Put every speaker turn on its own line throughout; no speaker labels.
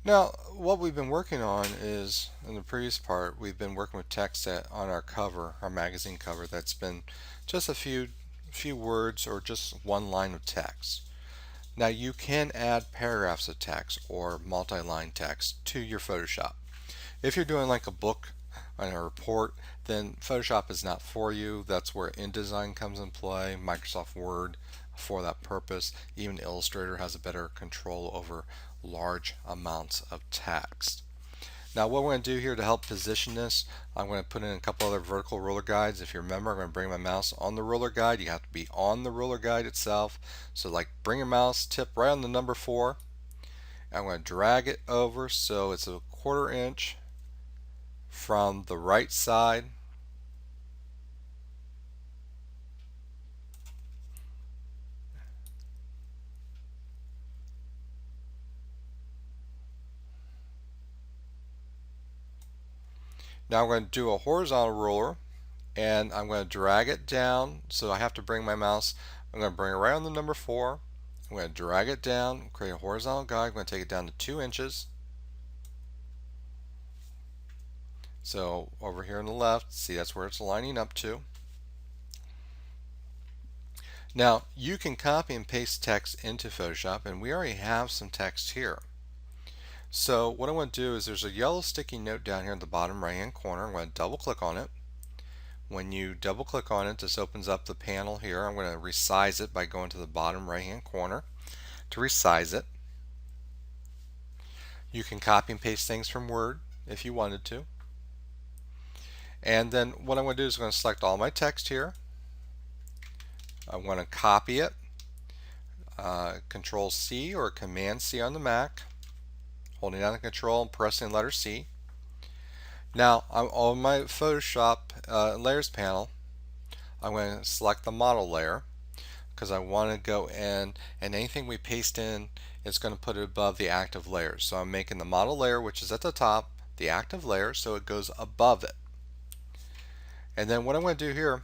Now, what we've been working on is, in the previous part, we've been working with text that on our cover, our magazine cover, that's been just a few words or just one line of text. Now you can add paragraphs of text or multi-line text to your Photoshop. If you're doing like a book and a report, then Photoshop is not for you. That's where InDesign comes in play, Microsoft Word for that purpose. Even Illustrator has a better control over large amounts of text. Now what we're going to do here to help position this, I'm going to put in a couple other vertical ruler guides. If you remember, I'm going to bring my mouse on the ruler guide. You have to be on the ruler guide itself. So like bring your mouse tip right on the number 4. I'm going to drag it over so it's a 1/4 inch from the right side. Now I'm going to do a horizontal ruler and I'm going to drag it down. So I have to bring my mouse, I'm going to bring it right on the number 4. I'm going to drag it down, create a horizontal guide. I'm going to take it down to 2 inches. So over here on the left, see that's where it's lining up to. Now you can copy and paste text into Photoshop, and we already have some text here. So what I want to do is there's a yellow sticky note down here in the bottom right hand corner. I'm going to double click on it. When you double click on it, this opens up the panel here. I'm going to resize it by going to the bottom right hand corner to resize it. You can copy and paste things from Word if you wanted to. And then what I'm going to do is I'm going to select all my text here. I'm going to copy it, Control C or Command C on the Mac, holding down the Control and pressing letter C. Now I'm on my Photoshop layers panel. I'm going to select the model layer because I want to go in, and anything we paste in is going to put it above the active layers. So I'm making the model layer, which is at the top, the active layer, so it goes above it. And then what I'm going to do here,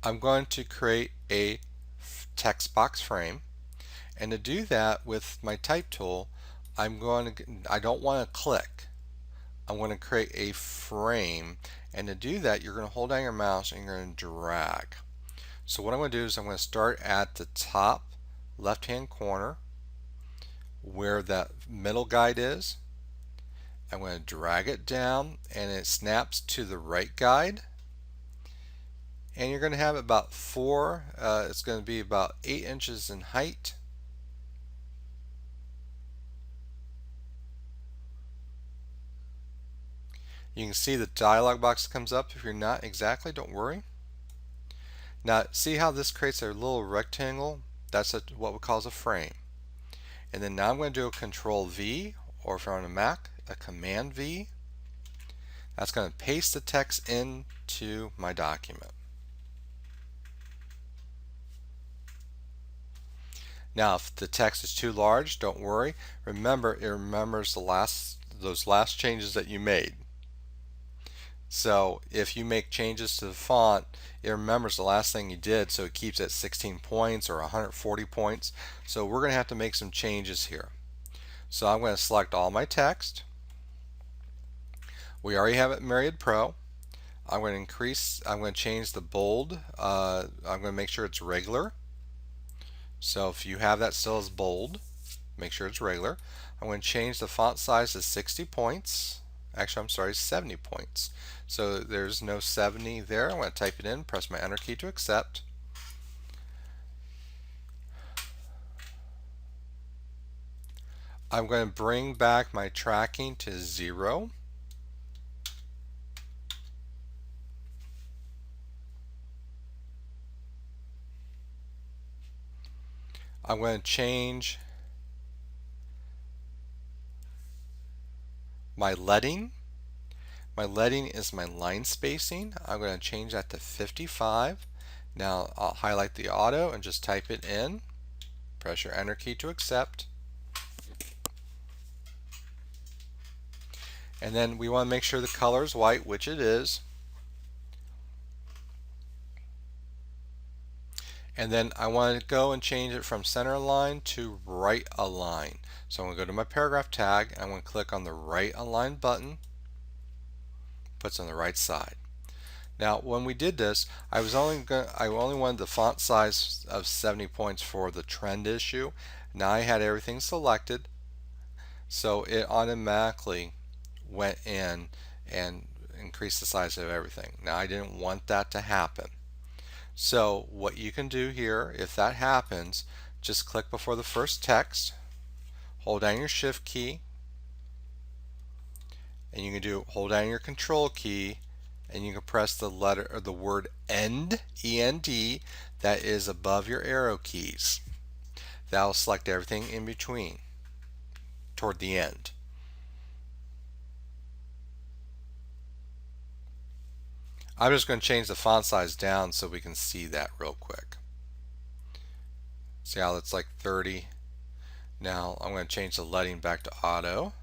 I'm going to create a text box frame, and to do that with my type tool, I don't want to click. I'm going to create a frame, and to do that you're going to hold down your mouse and you're going to drag. So what I'm going to do is I'm going to start at the top left hand corner where that middle guide is. I'm going to drag it down and it snaps to the right guide, and you're going to have about it's going to be about 8 inches in height. You can see the dialog box comes up. If you're not exactly, don't worry. Now see how this creates a little rectangle? That's what we call a frame. And then now I'm going to do a Control V, or if you're on a Mac, a Command V. That's going to paste the text into my document. Now if the text is too large, don't worry. Remember, it remembers those last changes that you made. So if you make changes to the font, it remembers the last thing you did, so it keeps at 16 points or 140 points. So we're going to have to make some changes here. So I'm going to select all my text. We already have it Myriad Pro. I'm going to change the bold. I'm going to make sure it's regular. So if you have that still as bold, make sure it's regular. I'm going to change the font size to 60 points. Actually, I'm sorry, 70 points. So there's no 70 there. I'm going to type it in, press my Enter key to accept. I'm going to bring back my tracking to 0. I'm going to change my leading. My leading is my line spacing. I'm going to change that to 55. Now I'll highlight the auto and just type it in. Press your Enter key to accept. And then we want to make sure the color is white, which it is. And then I want to go and change it from center align to right align. So I'm going to go to my paragraph tag. I'm going to click on the right align button. Puts on the right side. Now, when we did this, I only wanted the font size of 70 points for the trend issue. Now I had everything selected, so it automatically went in and increased the size of everything. Now I didn't want that to happen. So what you can do here, if that happens, just click before the first text, hold down your shift key, and you can hold down your control key, and you can press the letter or the word end, E-N-D, that is above your arrow keys. That will select everything in between toward the end. I'm just going to change the font size down so we can see that real quick. See how it's like 30. Now I'm going to change the leading back to auto,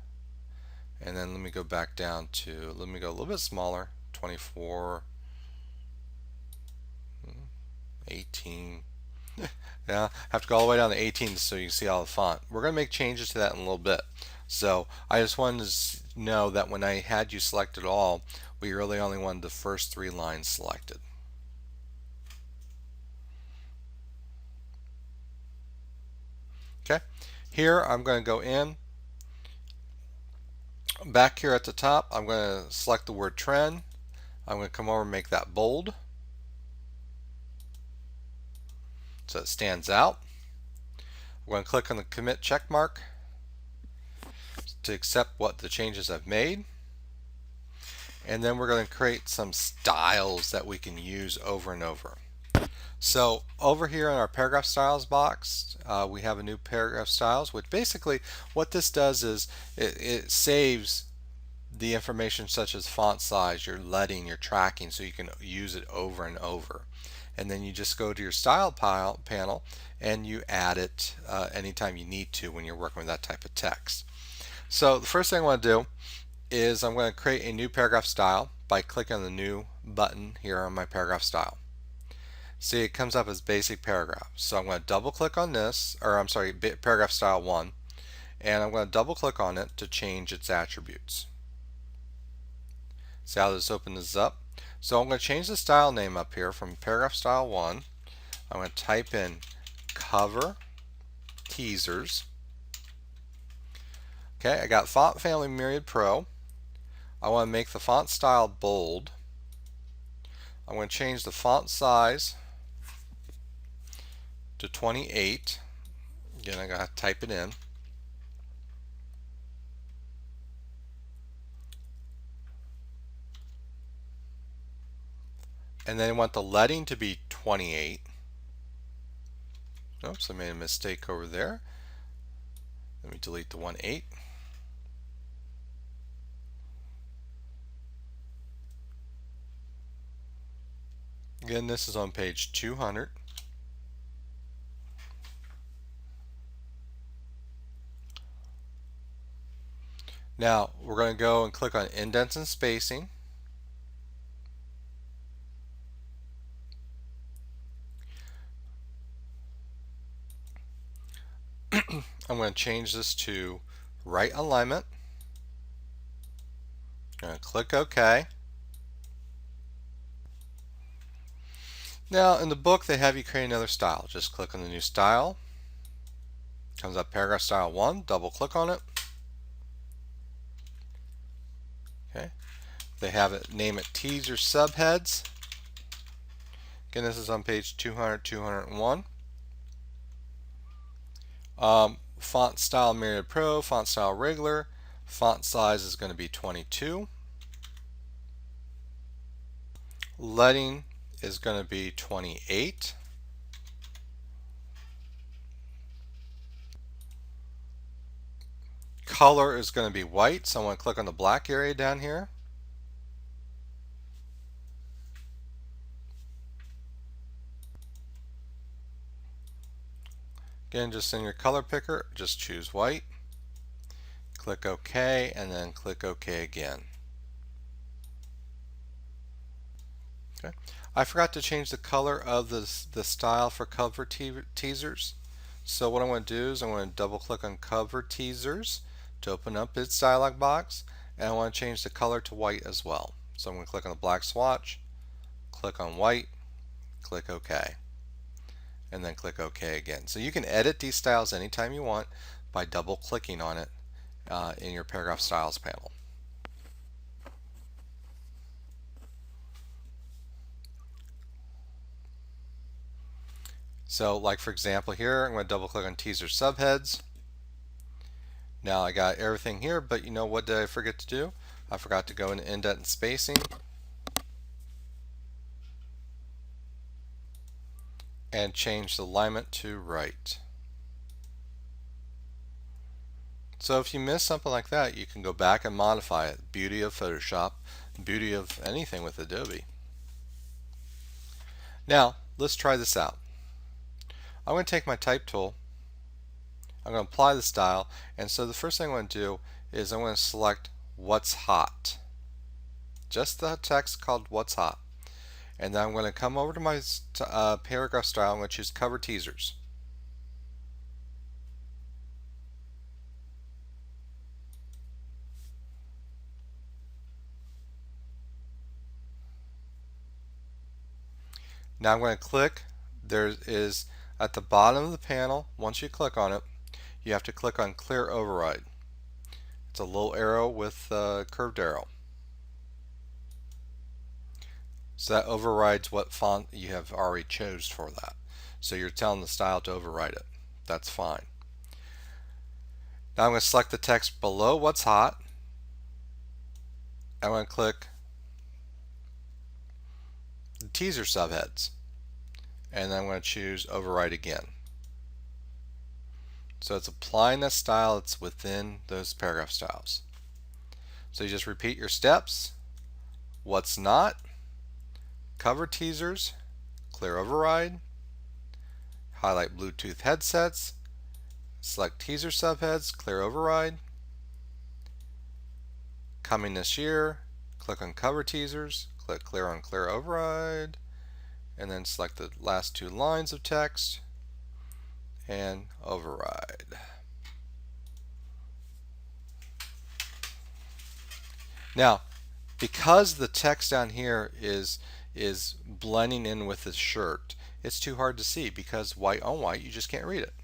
and then let me go back down to, let me go a little bit smaller, 24, 18. Now I have to go all the way down to 18 so you can see all the font. We're going to make changes to that in a little bit. So I just wanted to know that when I had you selected all, we really only wanted the first 3 lines selected. Okay, here I'm going to go in. Back here at the top, I'm going to select the word trend. I'm going to come over and make that bold so it stands out. I'm going to click on the commit check mark to accept what the changes I've made. And then we're going to create some styles that we can use over and over. So over here in our paragraph styles box, we have a new paragraph styles, which basically what this does is it saves the information such as font size, your leading, your tracking, so you can use it over and over. And then you just go to your style panel and you add it anytime you need to when you're working with that type of text. So the first thing I want to do is I'm going to create a new paragraph style by clicking on the new button here on my paragraph style. See, it comes up as basic paragraph. So I'm going to double click on this, or I'm sorry, paragraph style 1, and I'm going to double click on it to change its attributes. See how this opens up? So I'm going to change the style name up here from paragraph style 1. I'm going to type in cover teasers. Okay, I got font family Myriad Pro. I want to make the font style bold. I'm going to change the font size to 28. Again, I got to type it in. And then I want the leading to be 28. Oops, I made a mistake over there. Let me delete the 1-8. Again, this is on page 200. Now we're going to go and click on indents and spacing. I'm going to change this to right alignment. I'm going to click OK. Now in the book they have you create another style. Just click on the new style. Comes up paragraph style 1, double click on it. Okay. They have it, name it teaser subheads. Again, this is on page 200, 201. Font style Myriad Pro, font style regular. Font size is going to be 22. Leading is going to be 28. Color is going to be white, so I'm going to click on the black area down here. Again, just in your color picker, just choose white. Click OK, and then click OK again. Okay. I forgot to change the color of the style for cover teasers. So what I'm going to do is I'm going to double click on cover teasers to open up its dialog box, and I want to change the color to white as well. So I'm going to click on the black swatch, click on white, click OK, and then click OK again. So you can edit these styles anytime you want by double clicking on it in your paragraph styles panel. So like for example here, I'm going to double click on teaser subheads. Now I got everything here, but you know what did I forget to do? I forgot to go into indent and spacing and change the alignment to right. So if you miss something like that, you can go back and modify it. Beauty of Photoshop, beauty of anything with Adobe. Now let's try this out. I'm going to take my type tool, I'm going to apply the style, and so the first thing I'm going to do is I'm going to select what's hot. Just the text called what's hot. And then I'm going to come over to my paragraph style. I'm going to choose cover teasers. Now I'm going to click. There is at the bottom of the panel, once you click on it, you have to click on clear override. It's a little arrow with a curved arrow. So that overrides what font you have already chose for that. So you're telling the style to override it. That's fine. Now I'm going to select the text below what's hot. I'm going to click the teaser subheads. And then I'm going to choose override again. So it's applying that style that's within those paragraph styles. So you just repeat your steps. What's not, cover teasers, clear override, highlight Bluetooth headsets, select teaser subheads, clear override, coming this year, click on cover teasers, click clear on clear override, and then select the last two lines of text and override. Now, because the text down here is blending in with the shirt, it's too hard to see because white on white, you just can't read it.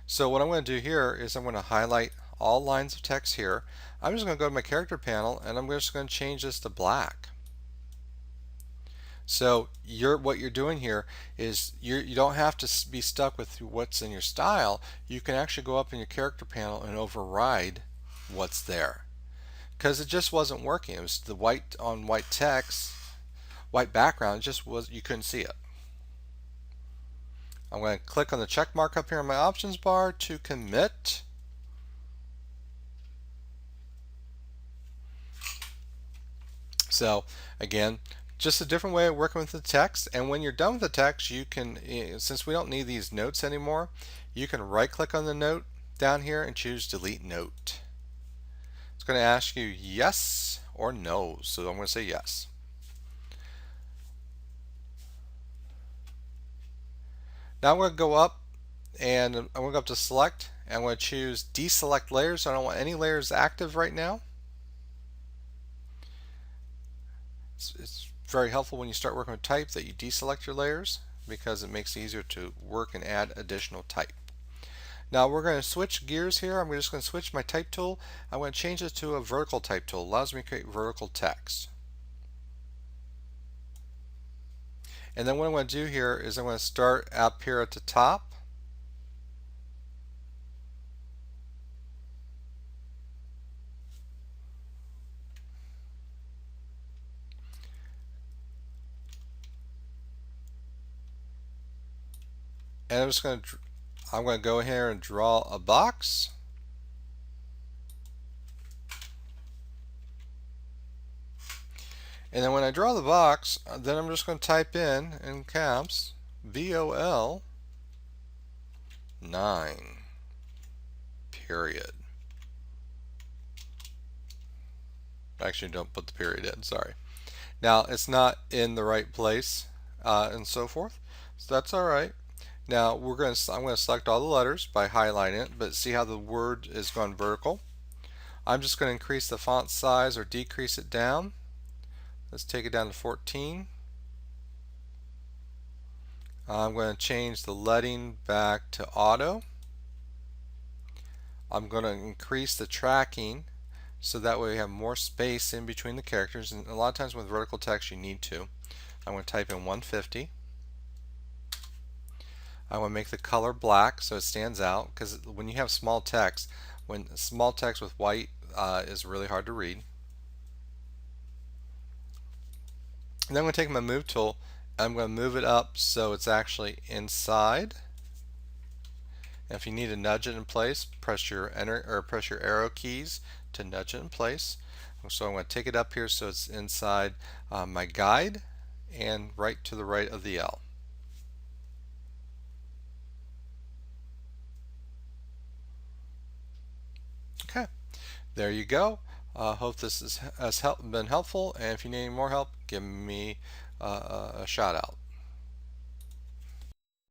So what I'm going to do here is I'm going to highlight all lines of text here. I'm just going to go to my character panel and I'm just going to change this to black. So what you're doing here is you don't have to be stuck with what's in your style. You can actually go up in your character panel and override what's there, because it just wasn't working. It was the white on white text, white background. It just was, you couldn't see it. I'm going to click on the check mark up here in my options bar to commit. So again, just a different way of working with the text. And when you're done with the text, you can, since we don't need these notes anymore, you can right click on the note down here and choose delete note. It's going to ask you yes or no, so I'm going to say yes. Now I'm going to go up and I'm going to go up to select and I'm going to choose deselect layers. So I don't want any layers active right now. It's very helpful when you start working with type that you deselect your layers, because it makes it easier to work and add additional type. Now we're going to switch gears here. I'm just going to switch my type tool. I'm going to change it to a vertical type tool. It allows me to create vertical text. And then what I'm going to do here is I'm going to start up here at the top. And I'm going to go here and draw a box. And then when I draw the box, then I'm just going to type in caps, VOL 9, period. Actually, don't put the period in, sorry. Now it's not in the right place and so forth, so that's all right. Now I'm going to select all the letters by highlighting it, but see how the word is going vertical. I'm just going to increase the font size or decrease it down. Let's take it down to 14. I'm going to change the leading back to auto. I'm going to increase the tracking so that way we have more space in between the characters, and a lot of times with vertical text you need to. I'm going to type in 150. I want to make the color black so it stands out, because when you have small text, when small text with white is really hard to read. And then I'm going to take my move tool, I'm going to move it up so it's actually inside. And if you need to nudge it in place, press your enter or press your arrow keys to nudge it in place. So I'm going to take it up here so it's inside my guide and right to the right of the L. Okay, there you go. Hope this has been helpful, and if you need any more help, give me a shout out.